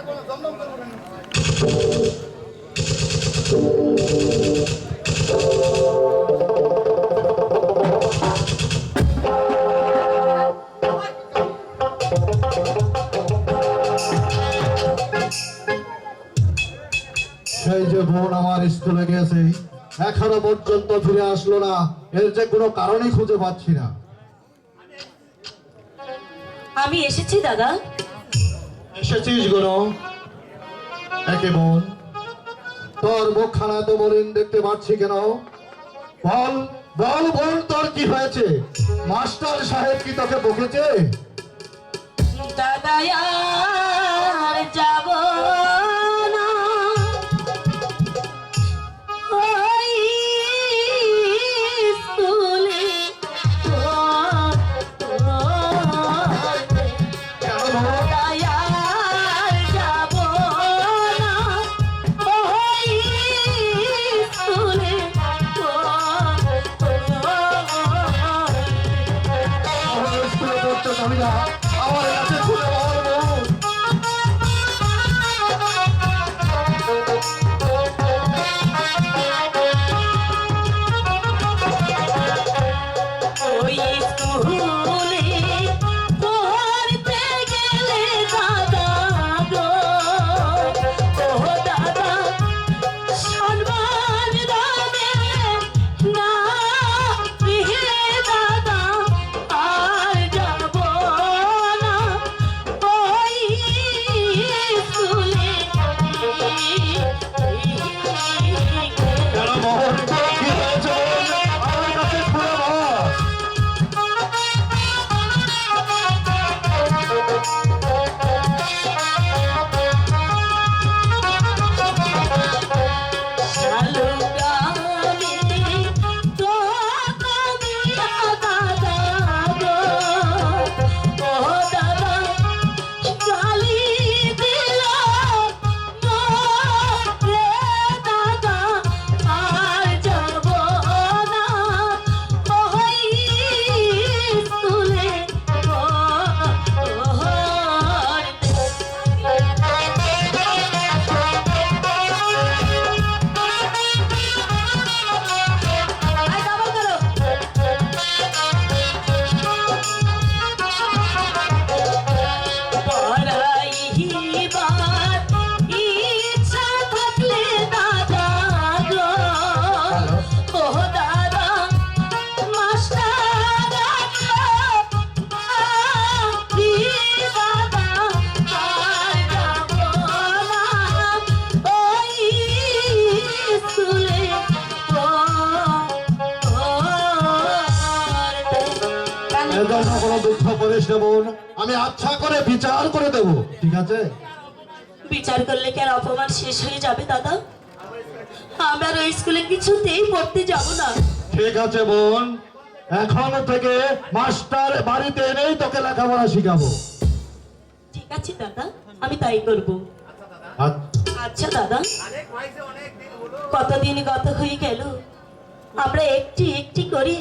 সেই যে বোন আমার স্কুলে গেছে, এখনো পর্যন্ত ফিরে আসলো না, এর যে কোনো কারণই খুঁজে পাচ্ছি না। আমি এসেছি দাদা। এসেছিস গুনো? একে বোন, তোর মুখখানা তো মলিন দেখতে পাচ্ছি কেন? বল বল বোন, তোর কি হয়েছে? মাস্টার সাহেব কি তোকে বকেছে? দাদা আর যাব না, ওই স্কুলে আমার কাছে খুলে বল বোন। ওই স্কুলে পড়তে গেলে দাদা গো, ও দাদা সম্মান দেবে না, রে দাদা আর যাব না ওই স্কুলে। কেন মোহন, কি হয়েছে বোন? আমার কাছে খুলে বল। কোনো দুঃখ করিস না বোন, আমি আচ্ছা করে বিচার করে দেব, ঠিক আছে? বিচার করলে কি আর অপমান শেষ হয়ে যাবে দাদা? আমরা আর ওই স্কুলে কিছুতেই পড়তে যাব না। ঠিক আছে বোন, এখন থেকে মাস্টার বাড়িতে এনেই তোকে লেখাপড়া শিখাবো। ঠিক আছে দাদা, আমি তাই করব। আচ্ছা দাদা, কতদিন গত হয়ে গেল, আমরা একটি একটি করে